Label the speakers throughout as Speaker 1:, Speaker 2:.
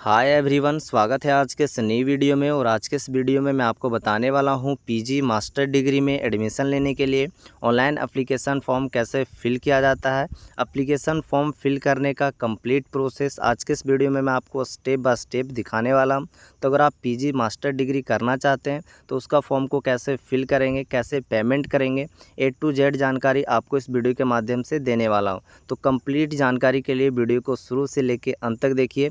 Speaker 1: Hi everyone, स्वागत है आज के इस नई वीडियो में। और आज के इस वीडियो में मैं आपको बताने वाला हूं पीजी मास्टर डिग्री में एडमिशन लेने के लिए ऑनलाइन एप्लीकेशन फॉर्म कैसे फिल किया जाता है। एप्लीकेशन फॉर्म फिल करने का कंप्लीट प्रोसेस आज के इस वीडियो में मैं आपको स्टेप बाय स्टेप दिखाने वाला हूं। तो अगर आप पीजी मास्टर डिग्री करना चाहते हैं तो उसका फॉर्म को कैसे फिल करेंगे, कैसे पेमेंट करेंगे, A to Z जानकारी आपको इस वीडियो के माध्यम से देने वाला हूँ। तो कंप्लीट जानकारी के लिए वीडियो को शुरू से लेकर अंत तक देखिए।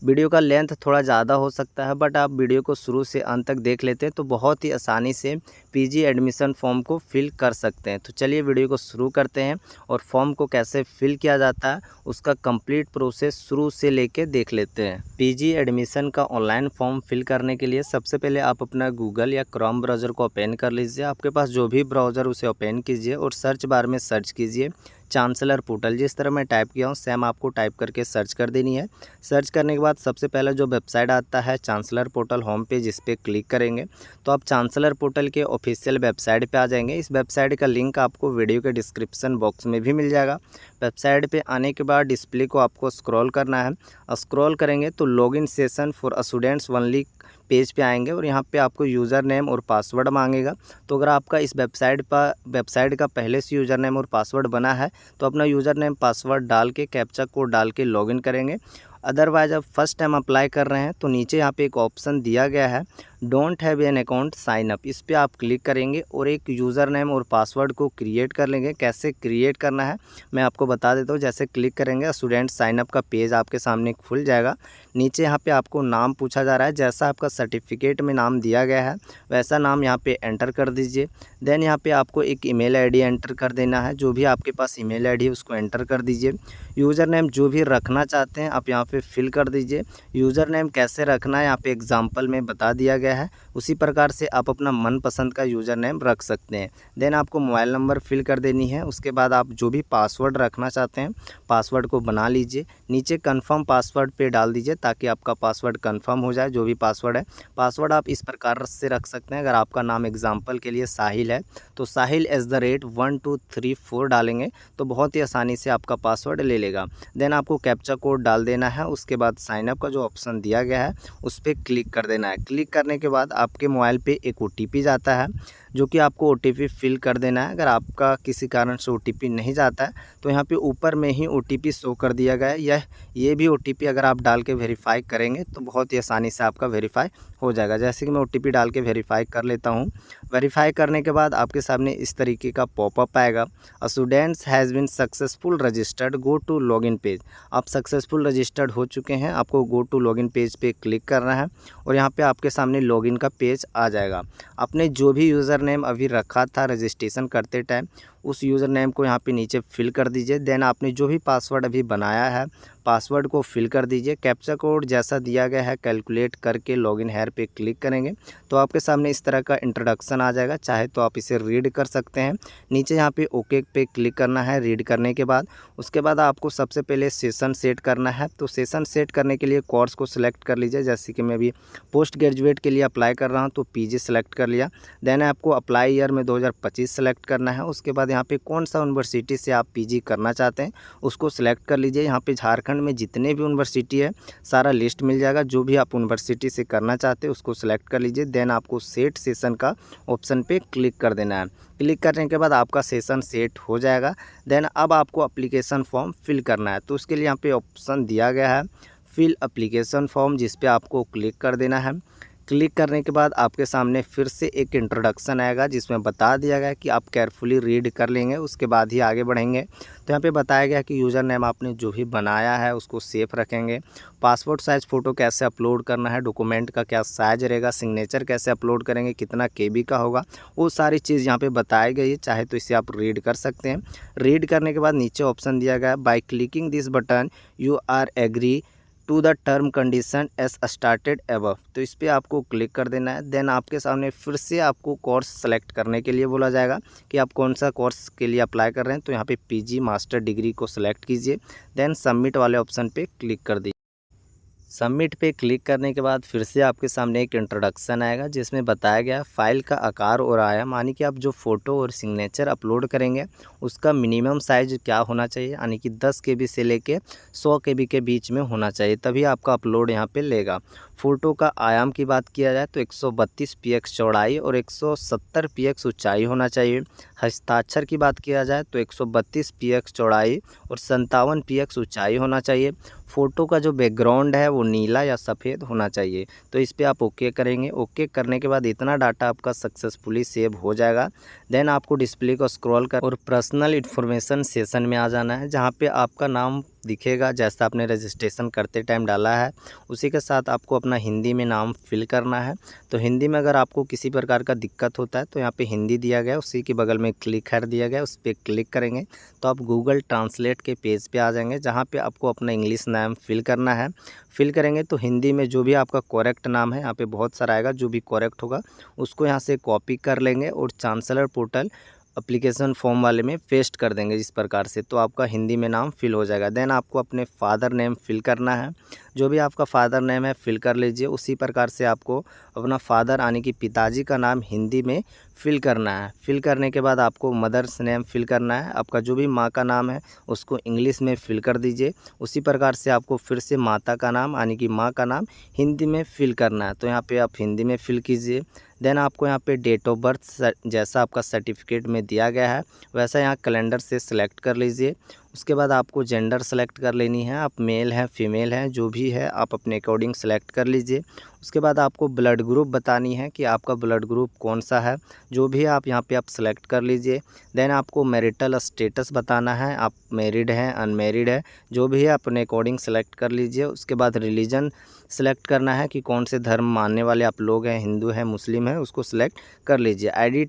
Speaker 1: वीडियो का लेंथ थोड़ा ज़्यादा हो सकता है, बट आप वीडियो को शुरू से अंत तक देख लेते हैं तो बहुत ही आसानी से पीजी एडमिशन फॉर्म को फिल कर सकते हैं। तो चलिए वीडियो को शुरू करते हैं और फॉर्म को कैसे फिल किया जाता है उसका कंप्लीट प्रोसेस शुरू से लेके देख लेते हैं। पीजी एडमिशन का ऑनलाइन फॉर्म फिल करने के लिए सबसे पहले आप अपना गूगल या क्रोम ब्राउज़र को ओपन कर लीजिए। आपके पास जो भी ब्राउज़र उसे ओपन कीजिए और सर्च बार में सर्च कीजिए चांसलर पोर्टल। जिस तरह मैं टाइप किया हूँ सेम आपको टाइप करके सर्च कर देनी है। सर्च करने के बाद सबसे पहले जो वेबसाइट आता है चांसलर पोर्टल होम पेज, इस पर क्लिक करेंगे तो आप चांसलर पोर्टल के ऑफिशियल वेबसाइट पे आ जाएंगे। इस वेबसाइट का लिंक आपको वीडियो के डिस्क्रिप्शन बॉक्स में भी मिल जाएगा। वेबसाइट पे आने के बाद डिस्प्ले को आपको स्क्रॉल करना है। स्क्रॉल करेंगे तो login session for students only page पे आएंगे और यहाँ पे आपको यूज़र नेम और पासवर्ड मांगेगा। तो अगर आपका इस वेबसाइट का पहले से यूज़र नेम और पासवर्ड बना है तो अपना यूज़र नेम पासवर्ड डाल के कैप्चा कोड डाल के लॉगिन करेंगे। अदरवाइज आप फर्स्ट टाइम अप्लाई कर रहे हैं तो नीचे यहाँ पे एक ऑप्शन दिया गया है don't have an account sign up, इस पर आप क्लिक करेंगे और एक यूज़र नेम और पासवर्ड को क्रिएट कर लेंगे। कैसे क्रिएट करना है मैं आपको बता देता हूँ। जैसे क्लिक करेंगे स्टूडेंट साइन अप का पेज आपके सामने खुल जाएगा। नीचे यहाँ पे आपको नाम पूछा जा रहा है, जैसा आपका सर्टिफिकेट में नाम दिया गया है वैसा नाम यहाँ पे एंटर कर दीजिए। देन यहाँ पे आपको एक ईमेल आईडी एंटर कर देना है। जो भी आपके पास ईमेल आईडी है उसको एंटर कर दीजिए। यूज़र नेम जो भी रखना चाहते हैं आप यहाँ पे फिल कर दीजिए। यूज़र नेम कैसे रखना है यहाँ पे एग्जांपल में बता दिया गया है, उसी प्रकार से आप अपना मनपसंद का यूज़र नेम रख सकते हैं। देन आपको मोबाइल नंबर फिल कर देनी है। उसके बाद आप जो भी पासवर्ड रखना चाहते हैं पासवर्ड को बना लीजिए। नीचे कन्फर्म पासवर्ड पे डाल दीजिए ताकि आपका पासवर्ड कन्फर्म हो जाए। जो भी पासवर्ड है पासवर्ड आप इस प्रकार से रख सकते हैं। अगर आपका नाम एग्जाम्पल के लिए साहिल है तो साहिल @1234 डालेंगे तो बहुत ही आसानी से आपका पासवर्ड ले लेगा। देन आपको कैप्चा कोड डाल देना है। उसके बाद साइन अप का जो ऑप्शन दिया गया है उस पर क्लिक कर देना है। क्लिक करने के बाद आपके मोबाइल पे एक OTP जाता है जो कि आपको OTP फिल कर देना है। अगर आपका किसी कारण से OTP नहीं जाता है तो यहाँ पे ऊपर में ही OTP शो कर दिया गया है। ये भी OTP अगर आप डाल के वेरीफाई करेंगे तो बहुत ही आसानी से आपका वेरीफाई हो जाएगा। जैसे कि मैं OTP डाल के वेरीफाई कर लेता हूँ। वेरीफाई करने के बाद आपके सामने इस तरीके का पॉपअप आएगा, students has been successful registered, go to login page. आप सक्सेसफुल रजिस्टर्ड हो चुके हैं, आपको गो टू लॉगिन पेज पे क्लिक करना है और यहाँ पे आपके सामने लॉगिन का पेज आ जाएगा। आपने जो भी यूज़र नेम अभी रखा था रजिस्ट्रेशन करते टाइम उस यूज़र नेम को यहाँ पे नीचे फिल कर दीजिए। देन आपने जो भी पासवर्ड अभी बनाया है पासवर्ड को फिल कर दीजिए। कैप्चा कोड जैसा दिया गया है कैलकुलेट करके लॉगिन हेयर पे क्लिक करेंगे तो आपके सामने इस तरह का इंट्रोडक्शन आ जाएगा। चाहे तो आप इसे रीड कर सकते हैं। नीचे यहाँ पे ओके पे क्लिक करना है। रीड करने के बाद उसके बाद आपको सबसे पहले सेशन सेट करना है। तो सेशन सेट करने के लिए कोर्स को सिलेक्ट कर लीजिए। जैसे कि मैं अभी पोस्ट ग्रेजुएट के लिए अप्लाई कर रहा हूँ तो PG सेलेक्ट कर लिया। देन आपको अप्लाई ईयर में 2025 सेलेक्ट करना है। उसके बाद यहाँ पे कौन सा यूनिवर्सिटी से आप PG करना चाहते हैं उसको सिलेक्ट कर लीजिए। यहाँ पे झारखंड में जितने भी यूनिवर्सिटी है सारा लिस्ट मिल जाएगा। जो भी आप यूनिवर्सिटी से करना चाहते हैं उसको सिलेक्ट कर लीजिए। देन आपको सेट सेशन का ऑप्शन पे क्लिक कर देना है। क्लिक करने के बाद आपका सेशन सेट हो जाएगा। देन अब आपको एप्लीकेशन फॉर्म फिल करना है। तो उसके लिए यहाँ पे ऑप्शन दिया गया है फिल एप्लीकेशन फॉर्म, जिस पे आपको क्लिक कर देना है। क्लिक करने के बाद आपके सामने फिर से एक इंट्रोडक्शन आएगा जिसमें बता दिया गया कि आप केयरफुली रीड कर लेंगे उसके बाद ही आगे बढ़ेंगे। तो यहाँ पे बताया गया कि यूज़र नेम आपने जो भी बनाया है उसको सेफ रखेंगे। पासपोर्ट साइज़ फ़ोटो कैसे अपलोड करना है, डॉक्यूमेंट का क्या साइज रहेगा, सिग्नेचर कैसे अपलोड करेंगे, कितना KB का होगा, वो सारी चीज़ यहाँ पे बताई गई है। चाहे तो इसे आप रीड कर सकते हैं। रीड करने के बाद नीचे ऑप्शन दिया गया है by clicking this button you are agree to the term condition as started above. तो इस पर आपको क्लिक कर देना है। देन आपके सामने फिर से आपको कोर्स सेलेक्ट करने के लिए बोला जाएगा कि आप कौन सा कोर्स के लिए अप्लाई कर रहे हैं। तो यहाँ पे PG मास्टर डिग्री को सिलेक्ट कीजिए। देन सबमिट वाले ऑप्शन पे क्लिक कर दीजिए। सबमिट पे क्लिक करने के बाद फिर से आपके सामने एक इंट्रोडक्शन आएगा जिसमें बताया गया फाइल का आकार और आयाम, यानी कि आप जो फ़ोटो और सिग्नेचर अपलोड करेंगे उसका मिनिमम साइज़ क्या होना चाहिए, यानी कि 10 KB से लेके 100 KB के बीच में होना चाहिए, तभी आपका अपलोड यहाँ पे लेगा। फ़ोटो का आयाम की बात किया जाए तो 132 px चौड़ाई और 170 px ऊंचाई होना चाहिए। हस्ताक्षर की बात किया जाए तो 132 px चौड़ाई और 57 px ऊंचाई होना चाहिए। फ़ोटो का जो बैकग्राउंड है वो नीला या सफ़ेद होना चाहिए। तो इस पे आप ओके करेंगे। ओके करने के बाद इतना डाटा आपका सक्सेसफुली सेव हो जाएगा। देन आपको डिस्प्ले को स्क्रॉल कर और पर्सनल इन्फॉर्मेशन सेशन में आ जाना है, जहाँ पे आपका नाम दिखेगा जैसा आपने रजिस्ट्रेशन करते टाइम डाला है उसी के साथ आपको अपना हिंदी में नाम फिल करना है। तो हिंदी में अगर आपको किसी प्रकार का दिक्कत होता है तो यहाँ पे हिंदी दिया गया, उसी के बगल में क्लिक कर दिया गया, उस पर क्लिक करेंगे तो आप गूगल ट्रांसलेट के पेज पे आ जाएंगे, जहाँ पे आपको अपना इंग्लिश नाम फिल करना है। फिल करेंगे तो हिंदी में जो भी आपका करेक्ट नाम है यहाँ पे बहुत सारा आएगा, जो भी करेक्ट होगा उसको यहाँ से कॉपी कर लेंगे और चांसलर पोर्टल एप्लीकेशन फॉर्म वाले में पेस्ट कर देंगे इस प्रकार से, तो आपका हिंदी में नाम फिल हो जाएगा। देन आपको अपने फादर नेम फिल करना है, जो भी आपका फादर नेम है फिल कर लीजिए। उसी प्रकार से आपको अपना फादर यानी कि पिताजी का नाम हिंदी में फिल करना है। फिल करने के बाद आपको मदर्स नेम फिल करना है, आपका जो भी माँ का नाम है उसको इंग्लिश में फिल कर दीजिए। उसी प्रकार से आपको फिर से माता का नाम यानी कि माँ का नाम हिंदी में फिल करना है, तो यहाँ पे आप हिंदी में फिल कीजिए। देन आपको यहाँ पे डेट ऑफ बर्थ जैसा आपका सर्टिफिकेट में दिया गया है वैसा यहाँ कैलेंडर से सिलेक्ट कर लीजिए। उसके बाद आपको जेंडर सेलेक्ट कर लेनी है, आप मेल हैं फीमेल हैं जो भी है आप अपने अकॉर्डिंग सेलेक्ट कर लीजिए। उसके बाद आपको ब्लड ग्रुप बतानी है कि आपका ब्लड ग्रुप कौन सा है, जो भी है आप यहाँ पे आप सेलेक्ट कर लीजिए। देन आपको मैरिटल स्टेटस बताना है, आप मैरिड हैं अनमैरिड है, जो भी है अपने अकॉर्डिंग सेलेक्ट कर लीजिए। उसके बाद रिलीजन सेलेक्ट करना है कि कौन से धर्म मानने वाले आप लोग हैं, हिंदू हैं मुस्लिम हैं, उसको सिलेक्ट कर लीजिए। आईडी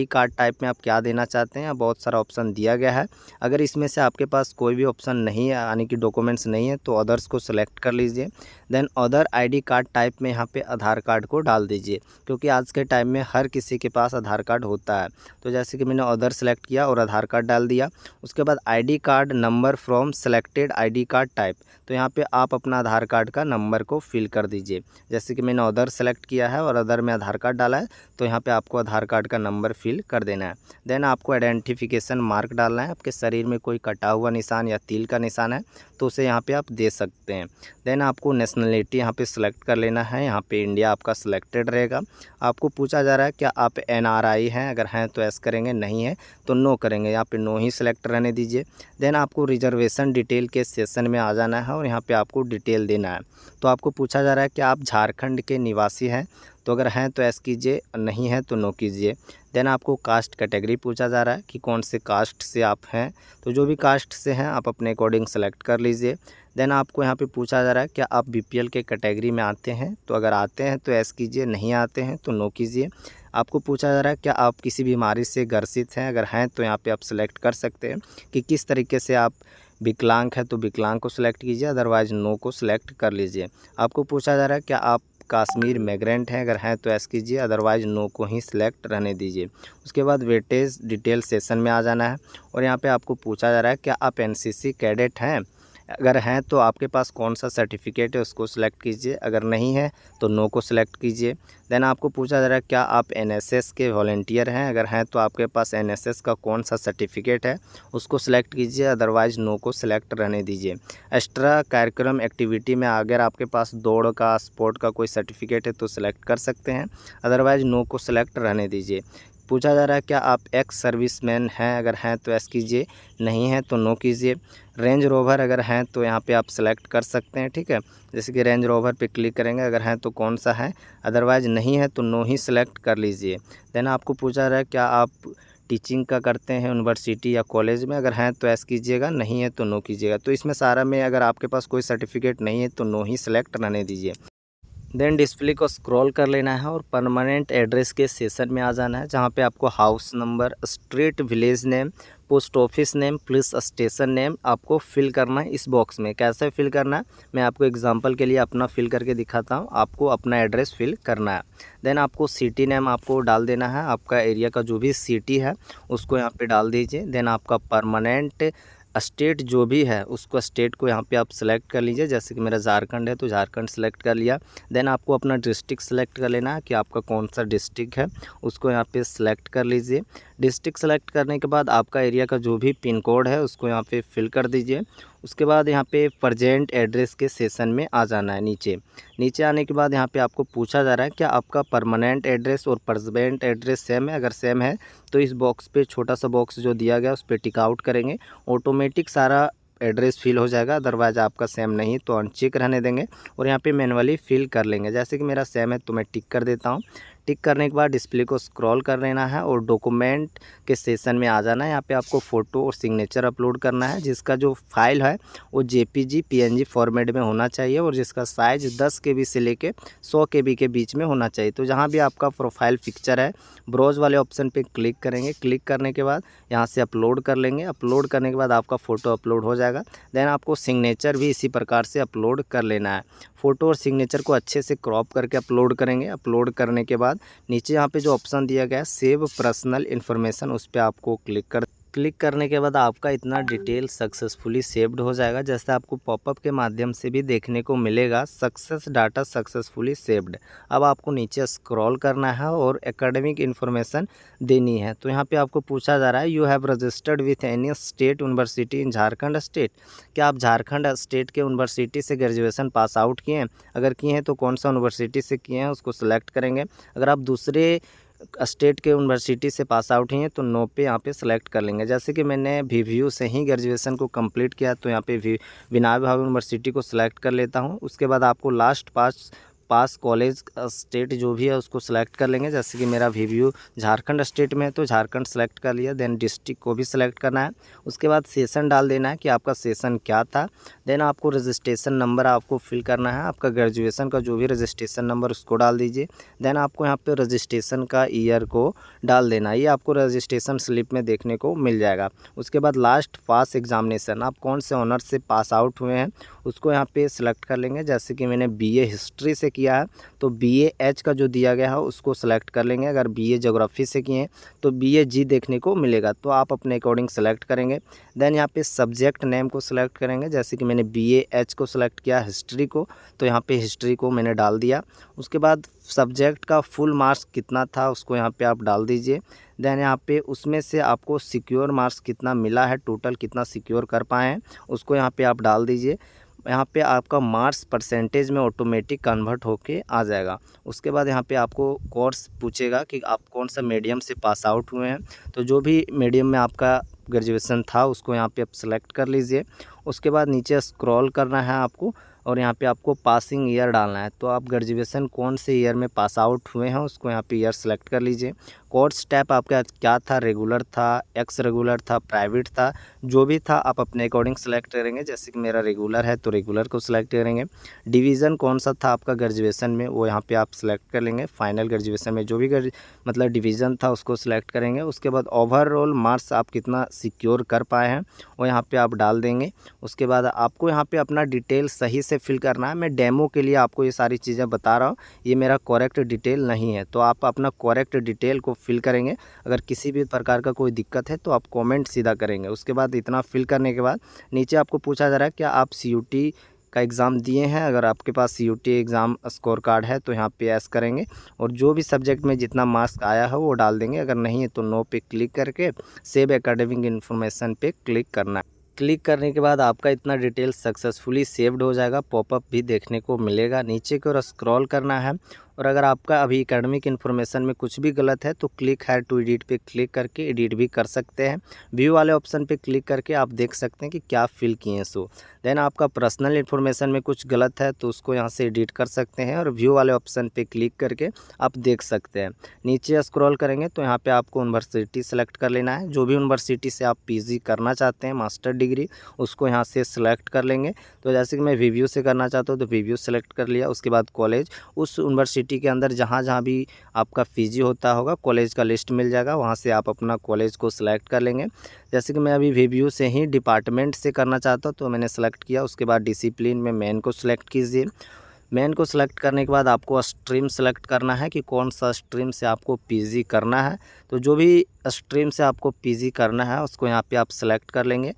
Speaker 1: कार्ड टाइप में आप क्या देना चाहते हैं, बहुत सारा ऑप्शन दिया गया है। अगर इसमें से आपके पास कोई भी ऑप्शन नहीं है यानी कि डॉक्यूमेंट्स नहीं है तो अदर्स को सिलेक्ट कर लीजिए। Then other ID card type में यहाँ पे आधार कार्ड को डाल दीजिए, क्योंकि आज के टाइम में हर किसी के पास आधार कार्ड होता है। तो जैसे कि मैंने अदर सेलेक्ट किया और आधार कार्ड डाल दिया। उसके बाद ID card number from selected ID card type, तो यहाँ पे आप अपना आधार कार्ड का नंबर को फिल कर दीजिए। जैसे कि मैंने अदर सेलेक्ट किया है और अदर में आधार कार्ड डाला है, तो यहाँ पे आपको आधार कार्ड का नंबर फिल कर देना है। देन आपको आइडेंटिफिकेशन मार्क डालना है, आपके शरीर में कोई कटा हुआ निशान या तिल का निशान है तो उसे यहाँ पे आप दे सकते हैं। देन आपको नेशनलिटी यहाँ पे सिलेक्ट कर लेना है, यहाँ पे इंडिया आपका सिलेक्टेड रहेगा। आपको पूछा जा रहा है क्या आप NRI हैं, अगर हैं तो एस करेंगे, नहीं है तो नो करेंगे, यहाँ पे नो ही सिलेक्ट रहने दीजिए। देन आपको रिजर्वेशन डिटेल के सेशन में आ जाना है और यहाँ पे आपको डिटेल देना है। तो आपको पूछा जा रहा है कि आप झारखंड के निवासी हैं, तो अगर हैं तो एस कीजिए, नहीं है तो नो कीजिए। देन आपको कास्ट कैटेगरी पूछा जा रहा है कि कौन से कास्ट से आप हैं, तो जो भी कास्ट से हैं आप अपने अकॉर्डिंग सेलेक्ट कर लीजिए। देन आपको यहाँ पे पूछा जा रहा है क्या आप BPL के कैटेगरी में आते हैं, तो अगर आते हैं तो एस कीजिए, नहीं आते हैं तो नो कीजिए। आपको पूछा जा रहा है क्या आप किसी बीमारी से ग्रसित हैं, अगर हैं तो यहाँ पे आप सेलेक्ट कर सकते हैं कि किस तरीके से आप विकलांग है, तो विकलांग को सिलेक्ट कीजिए, अदरवाइज़ नो को सिलेक्ट कर लीजिए। आपको पूछा जा रहा है क्या आप कश्मीर माइग्रेंट हैं, अगर हैं तो एस कीजिए, अदरवाइज़ नो को ही सिलेक्ट रहने दीजिए। उसके बाद वेटेज डिटेल सेशन में आ जाना है और यहाँ पे आपको पूछा जा रहा है क्या आप NCC कैडेट हैं, अगर हैं तो आपके पास कौन सा सर्टिफिकेट है उसको सिलेक्ट कीजिए, अगर नहीं है तो नो को सिलेक्ट कीजिए। देन आपको पूछा जा रहा है क्या आप NSS के वॉलंटियर हैं, अगर हैं तो आपके पास NSS का कौन सा सर्टिफिकेट है उसको सिलेक्ट कीजिए, अदरवाइज़ नो को सिलेक्ट रहने दीजिए। एक्स्ट्रा कार्यक्रम एक्टिविटी में अगर आपके पास दौड़ का स्पोर्ट का कोई सर्टिफिकेट है तो सिलेक्ट कर सकते हैं, अदरवाइज़ नो को सिलेक्ट रहने दीजिए। पूछा जा रहा है क्या आप एक्स सर्विसमैन हैं, अगर हैं तो एस कीजिए, नहीं है तो नो कीजिए। रेंज रोवर अगर हैं तो यहाँ पे आप सेलेक्ट कर सकते हैं, ठीक है। जैसे कि रेंज रोवर पे क्लिक करेंगे, अगर हैं तो कौन सा है, अदरवाइज़ नहीं है तो नो ही सिलेक्ट कर लीजिए। देन आपको पूछा जा रहा है क्या आप टीचिंग का करते हैं यूनिवर्सिटी या कॉलेज में, अगर हैं तो एस कीजिएगा, नहीं है तो नो कीजिएगा। तो इसमें सारा में अगर आपके पास कोई सर्टिफिकेट नहीं है तो नो ही सिलेक्ट रहने दीजिए। देन डिस्प्ले को स्क्रॉल कर लेना है और परमानेंट एड्रेस के सेशन में आ जाना है, जहाँ पे आपको house number, street, village name, post office name, police station name आपको फिल करना है इस बॉक्स में। कैसे फिल करना है मैं आपको एग्जांपल के लिए अपना फिल करके दिखाता हूँ। आपको अपना एड्रेस फिल करना है। देन आपको सिटी नेम आपको डाल देना है, आपका एरिया का जो भी सिटी है उसको यहाँ पे डाल दीजिए। देन आपका परमानेंट स्टेट जो भी है उसको स्टेट को यहाँ पे आप सेलेक्ट कर लीजिए। जैसे कि मेरा झारखंड है तो झारखंड सेलेक्ट कर लिया। देन आपको अपना डिस्ट्रिक्ट सेलेक्ट कर लेना है कि आपका कौन सा डिस्ट्रिक्ट है, उसको यहाँ पे सेलेक्ट कर लीजिए। डिस्ट्रिक्ट सेलेक्ट करने के बाद आपका एरिया का जो भी पिन कोड है उसको यहाँ पे फिल कर दीजिए। उसके बाद यहाँ पे प्रेजेंट एड्रेस के सेशन में आ जाना है। नीचे आने के बाद यहाँ पे आपको पूछा जा रहा है क्या आपका परमानेंट एड्रेस और प्रेजेंट एड्रेस सेम है। अगर सेम है तो इस बॉक्स पे छोटा सा बॉक्स जो दिया गया उस पर टिक आउट करेंगे, ऑटोमेटिक सारा एड्रेस फिल हो जाएगा। अदरवाइज आपका सेम नहीं तो अनचेक रहने देंगे और यहाँ पे मैनुअली फिल कर लेंगे। जैसे कि मेरा सेम है तो मैं टिक कर देता हूँ। टिक करने के बाद डिस्प्ले को स्क्रॉल कर लेना है और डॉक्यूमेंट के सेशन में आ जाना है। यहाँ पे आपको फ़ोटो और सिग्नेचर अपलोड करना है, जिसका जो फाइल है वो JPG PNG फॉर्मेट में होना चाहिए और जिसका साइज़ 10 KB से लेके 100 KB के बीच में होना चाहिए। तो जहाँ भी आपका प्रोफाइल पिक्चर है ब्राउज वाले ऑप्शन पे क्लिक करेंगे। क्लिक करने के बाद यहाँ से अपलोड कर लेंगे। अपलोड करने के बाद आपका फ़ोटो अपलोड हो जाएगा। देन आपको सिग्नेचर भी इसी प्रकार से अपलोड कर लेना है। फ़ोटो और सिग्नेचर को अच्छे से क्रॉप करके अपलोड करेंगे। अपलोड करने के बाद नीचे यहाँ पे जो ऑप्शन दिया गया है सेव पर्सनल इन्फॉर्मेशन, उस पर आपको क्लिक करने के बाद आपका इतना डिटेल सक्सेसफुली सेव्ड हो जाएगा। जैसे आपको पॉपअप के माध्यम से भी देखने को मिलेगा सक्सेस डाटा सक्सेसफुली सेव्ड। अब आपको नीचे स्क्रॉल करना है और एकेडमिक इन्फॉर्मेशन देनी है। तो यहाँ पे आपको पूछा जा रहा है you have registered with any state university in Jharkhand state. क्या आप झारखंड स्टेट के यूनिवर्सिटी से ग्रेजुएशन पास आउट किए हैं? अगर किए हैं तो कौन सा यूनिवर्सिटी से किए हैं उसको सिलेक्ट करेंगे। अगर आप दूसरे स्टेट के यूनिवर्सिटी से पास आउट हैं तो नो पे यहाँ पे सेलेक्ट कर लेंगे। जैसे कि मैंने VVU से ही ग्रेजुएशन को कंप्लीट किया तो यहाँ पे विनय भावे यूनिवर्सिटी को सिलेक्ट कर लेता हूँ। उसके बाद आपको लास्ट पास कॉलेज स्टेट जो भी है उसको सिलेक्ट कर लेंगे। जैसे कि मेरा VVU झारखंड स्टेट में है तो झारखंड सेलेक्ट कर लिया। देन डिस्ट्रिक्ट को भी सिलेक्ट करना है। उसके बाद सेशन डाल देना है कि आपका सेशन क्या था। देन आपको रजिस्ट्रेशन नंबर आपको फिल करना है। आपका ग्रेजुएशन का जो भी रजिस्ट्रेशन नंबर उसको डाल दीजिए। देन आपको यहाँ पे रजिस्ट्रेशन का ईयर को डाल देना है। ये आपको रजिस्ट्रेशन स्लिप में देखने को मिल जाएगा। उसके बाद लास्ट पास एग्जामिनेशन, आप कौन से ऑनर से पास आउट हुए हैं उसको यहाँ पे सिलेक्ट कर लेंगे। जैसे कि मैंने BA हिस्ट्री से किया है तो BA H का जो दिया गया है उसको सिलेक्ट कर लेंगे। अगर BA ज्योग्राफी से किए हैं तो BA G देखने को मिलेगा, तो आप अपने अकॉर्डिंग सेलेक्ट करेंगे। देन यहाँ पे सब्जेक्ट नेम को सिलेक्ट करेंगे। जैसे कि मैंने BA H को सिलेक्ट किया हिस्ट्री को तो यहाँ पे हिस्ट्री को मैंने डाल दिया। उसके बाद सब्जेक्ट का फुल मार्क्स कितना था उसको यहाँ पे आप डाल दीजिए। देन यहाँ पे उसमें से आपको सिक्योर मार्क्स कितना मिला है, टोटल कितना सिक्योर कर पाए हैं उसको यहाँ पे आप डाल दीजिए। यहाँ पे आपका मार्क्स परसेंटेज में ऑटोमेटिक कन्वर्ट होके आ जाएगा। उसके बाद यहाँ पे आपको कोर्स पूछेगा कि आप कौन सा मीडियम से पास आउट हुए हैं, तो जो भी मीडियम में आपका ग्रेजुएशन था उसको यहाँ पे आप सेलेक्ट कर लीजिए। उसके बाद नीचे स्क्रॉल करना है आपको और यहाँ पे आपको पासिंग ईयर डालना है। तो आप ग्रेजुएशन कौन से ईयर में पास आउट हुए हैं उसको यहाँ पे ईयर सेलेक्ट कर लीजिए। कोर्स टाइप आपका क्या था, रेगुलर था, एक्स रेगुलर था, प्राइवेट था, जो भी था आप अपने अकॉर्डिंग सेलेक्ट करेंगे। जैसे कि मेरा रेगुलर है तो रेगुलर को सिलेक्ट करेंगे। डिवीज़न कौन सा था आपका ग्रेजुएशन में वो यहाँ पे आप सेलेक्ट कर लेंगे। फाइनल ग्रेजुएशन में जो भी मतलब डिवीज़न था उसको सिलेक्ट करेंगे। उसके बाद ओवरऑल मार्क्स आप कितना सिक्योर कर पाए हैं वो यहाँ पे आप डाल देंगे। उसके बाद आपको यहाँ पे अपना डिटेल सही से फिल करना है। मैं डेमो के लिए आपको ये सारी चीज़ें बता रहा हूँ, ये मेरा करेक्ट डिटेल नहीं है, तो आप अपना करेक्ट डिटेल को फिल करेंगे। अगर किसी भी प्रकार का कोई दिक्कत है तो आप कमेंट सीधा करेंगे। उसके बाद इतना फिल करने के बाद नीचे आपको पूछा जा रहा है क्या आप CUT का एग्ज़ाम दिए हैं। अगर आपके पास CUT एग्ज़ाम स्कोर कार्ड है तो यहाँ पे यस करेंगे और जो भी सब्जेक्ट में जितना मार्क्स आया है वो डाल देंगे। अगर नहीं है तो नो पे क्लिक करके सेव एकेडमिक इन्फॉर्मेशन पे क्लिक करना है। क्लिक करने के बाद आपका इतना डिटेल सक्सेसफुली सेव्ड हो जाएगा। पॉपअप भी देखने को मिलेगा। नीचे की ओर स्क्रॉल करना है और अगर आपका अभी एकेडमिक इन्फॉर्मेशन में कुछ भी गलत है तो क्लिक है टू एडिट पे क्लिक करके एडिट भी कर सकते हैं। व्यू वाले ऑप्शन पे क्लिक करके आप देख सकते हैं कि क्या फिल किए हैं सो। देन आपका पर्सनल इन्फॉर्मेशन में कुछ गलत है तो उसको यहाँ से एडिट कर सकते हैं और व्यू वाले ऑप्शन पे क्लिक करके आप देख सकते हैं। नीचे स्क्रॉल करेंगे तो यहाँ पे आपको यूनिवर्सिटी सेलेक्ट कर लेना है। जो भी यूनिवर्सिटी से आप PG करना चाहते हैं मास्टर डिग्री उसको यहाँ से सिलेक्ट कर लेंगे। तो जैसे कि मैं VVU से करना चाहता हूँ तो VVU सेलेक्ट कर लिया। उसके बाद कॉलेज, उस यूनिवर्सिटी के अंदर जहाँ जहाँ भी आपका PG होता होगा कॉलेज का लिस्ट मिल जाएगा, वहाँ से आप अपना कॉलेज को सिलेक्ट कर लेंगे। जैसे कि मैं अभी VVU से ही डिपार्टमेंट से करना चाहता हूँ तो मैंने सेलेक्ट किया। उसके बाद डिसिप्लिन में मेन को सिलेक्ट कीजिए। मेन को सिलेक्ट करने के बाद आपको स्ट्रीम सेलेक्ट करना है कि कौन सा स्ट्रीम से आपको PG करना है। तो जो भी स्ट्रीम से आपको PG करना है उसको यहाँ पे आप सेलेक्ट कर लेंगे।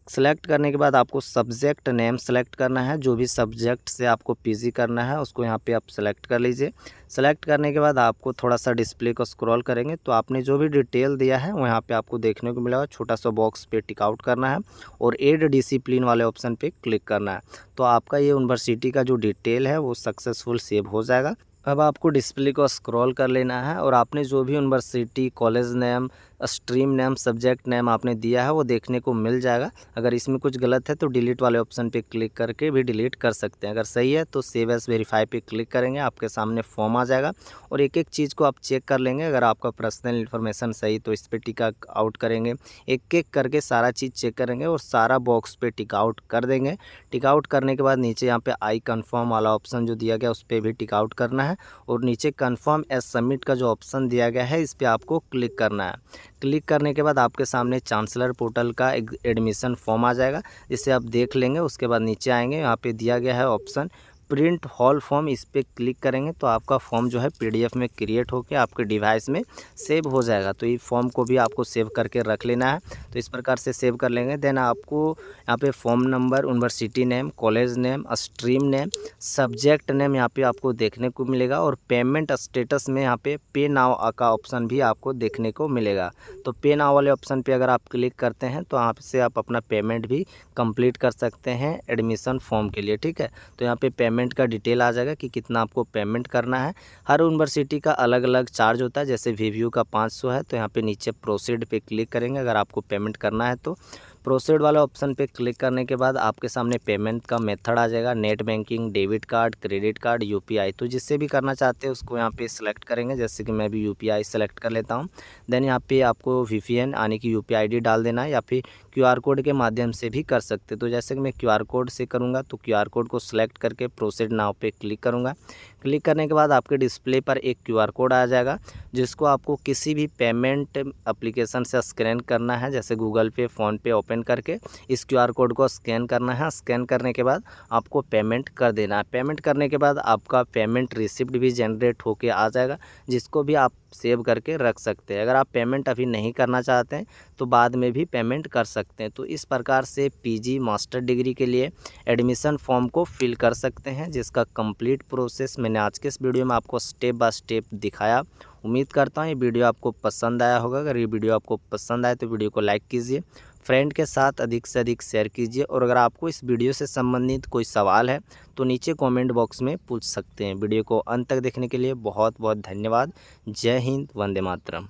Speaker 1: सेलेक्ट करने के बाद आपको सब्जेक्ट नेम सेलेक्ट करना है। जो भी सब्जेक्ट से आपको पीजी करना है उसको यहाँ पे आप सेलेक्ट कर लीजिए। सेलेक्ट करने के बाद आपको थोड़ा सा डिस्प्ले को स्क्रॉल करेंगे तो आपने जो भी डिटेल दिया है वो यहाँ पे आपको देखने को मिलेगा। छोटा सा बॉक्स पे टिक आउट करना है और एड डिसिप्लिन वाले ऑप्शन पे क्लिक करना है। तो आपका ये यूनिवर्सिटी का जो डिटेल है वो सक्सेसफुल सेव हो जाएगा। अब आपको डिस्प्ले को स्क्रॉल कर लेना है और आपने जो भी university, college name, stream name, subject name आपने दिया है वो देखने को मिल जाएगा। अगर इसमें कुछ गलत है तो डिलीट वाले ऑप्शन पे क्लिक करके भी डिलीट कर सकते हैं। अगर सही है तो सेव एज वेरीफाई पे क्लिक करेंगे, आपके सामने फॉर्म आ जाएगा और एक एक चीज़ को आप चेक कर लेंगे। अगर आपका पर्सनल इन्फॉर्मेशन सही तो इस पर टिक आउट करेंगे। एक एक करके सारा चीज़ चेक करेंगे और सारा बॉक्स पे टिक आउट कर देंगे। टिक आउट करने के बाद नीचे यहाँ पे आई कन्फर्म वाला ऑप्शन जो दिया गया उस पर भी टिक आउट करना है और नीचे कन्फर्म एज सबमिट का जो ऑप्शन दिया गया है इस पर आपको क्लिक करना है। क्लिक करने के बाद आपके सामने चांसलर पोर्टल का एक एडमिशन फॉर्म आ जाएगा, जिसे आप देख लेंगे। उसके बाद नीचे आएंगे, यहाँ पे दिया गया है ऑप्शन प्रिंट हॉल फॉर्म, इस पर क्लिक करेंगे तो आपका फॉर्म जो है पीडीएफ में क्रिएट होकर आपके डिवाइस में सेव हो जाएगा। तो ये फॉर्म को भी आपको सेव करके रख लेना है। तो इस प्रकार से सेव कर लेंगे। देन आपको यहाँ पे form number, university name, college name, stream name, subject name यहाँ पे आपको देखने को मिलेगा और पेमेंट स्टेटस में यहाँ पे नाउ का ऑप्शन भी आपको देखने को मिलेगा। तो पे नाउ वाले ऑप्शन पे अगर आप क्लिक करते हैं तो यहाँ से आप अपना पेमेंट भी कंप्लीट कर सकते हैं एडमिशन फॉर्म के लिए। ठीक है, तो यहाँ पे पेमेंट का डिटेल आ जाएगा कि कितना आपको पेमेंट करना है। हर यूनिवर्सिटी का अलग अलग चार्ज होता है। जैसे वीव्यू का 500 है तो यहाँ पे नीचे प्रोसीड पे क्लिक करेंगे अगर आपको पेमेंट करना है तो। प्रोसीड वाला ऑप्शन पे क्लिक करने के बाद आपके सामने पेमेंट का मेथड आ जाएगा, net banking, debit card, credit card, UPI. तो जिससे भी करना चाहते हैं उसको यहाँ पे सिलेक्ट करेंगे। जैसे कि मैं भी यूपीआई सेलेक्ट कर लेता हूँ। देन यहाँ पे आपको वीपीएन यानी कि यूपीआई आईडी डाल देना है या फिर क्यूआर कोड के माध्यम से भी कर सकते। तो जैसे कि मैं क्यूआर कोड से करूँगा तो क्यूआर कोड को सिलेक्ट करके प्रोसीड नाउ पे क्लिक करूँगा। क्लिक करने के बाद आपके डिस्प्ले पर एक क्यूआर कोड आ जाएगा, जिसको आपको किसी भी पेमेंट एप्लीकेशन से स्कैन करना है। जैसे गूगल पे, फ़ोन पे ओपन करके इस क्यूआर कोड को स्कैन करना है। स्कैन करने के बाद आपको पेमेंट कर देना है। पेमेंट करने के बाद आपका पेमेंट रिसिप्ट भी जनरेट होके आ जाएगा, जिसको भी आप सेव करके रख सकते हैं। अगर आप पेमेंट अभी नहीं करना चाहते हैं तो बाद में भी पेमेंट कर सकते हैं। तो इस प्रकार से पीजी मास्टर डिग्री के लिए एडमिशन फॉर्म को फिल कर सकते हैं, जिसका कंप्लीट प्रोसेस मैंने आज के इस वीडियो में आपको स्टेप बाय स्टेप दिखाया। उम्मीद करता हूँ ये वीडियो आपको पसंद आया होगा। अगर ये वीडियो आपको पसंद आए तो वीडियो को लाइक कीजिए, फ्रेंड के साथ अधिक से अधिक शेयर कीजिए और अगर आपको इस वीडियो से संबंधित कोई सवाल है तो नीचे कमेंट बॉक्स में पूछ सकते हैं। वीडियो को अंत तक देखने के लिए बहुत बहुत धन्यवाद। जय हिंद, वंदे मातरम।